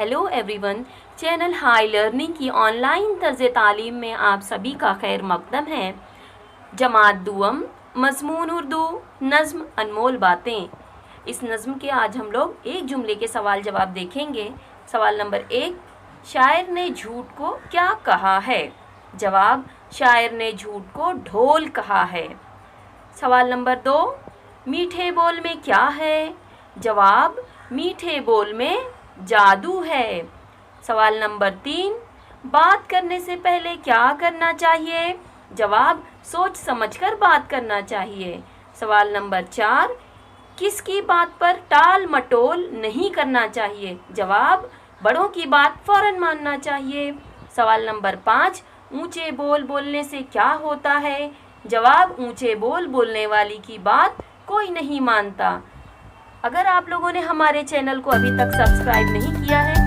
Hello everyone, channel high learning की online तर्ज तालीम में आप सभी का खैर मकदम है। जमात दुअम, मज़मून उर्दू, नज़्म अनमोल बातें। इस नज़्म के आज हम लोग एक जुमले के सवाल जवाब देखेंगे। सवाल नंबर 1, शायर ने झूठ को क्या कहा है? जवाब, शायर ने झूठ को ढोल कहा है। सवाल नंबर 2, मीठे बोल में क्या है? जवाब, मीठे बोल में जादू है। सवाल नंबर 3, बात करने से पहले क्या करना चाहिए? जवाब, सोच समझकर बात करना चाहिए। सवाल नंबर 4, किसकी बात पर टाल मटोल नहीं करना चाहिए? जवाब, बड़ों की बात फौरन मानना चाहिए। सवाल नंबर 5, ऊंचे बोल बोलने से क्या होता है? जवाब, ऊंचे बोल बोलने वाली की बात कोई नहीं मानता। अगर आप लोगों ने हमारे चैनल को अभी तक सब्सक्राइब नहीं किया है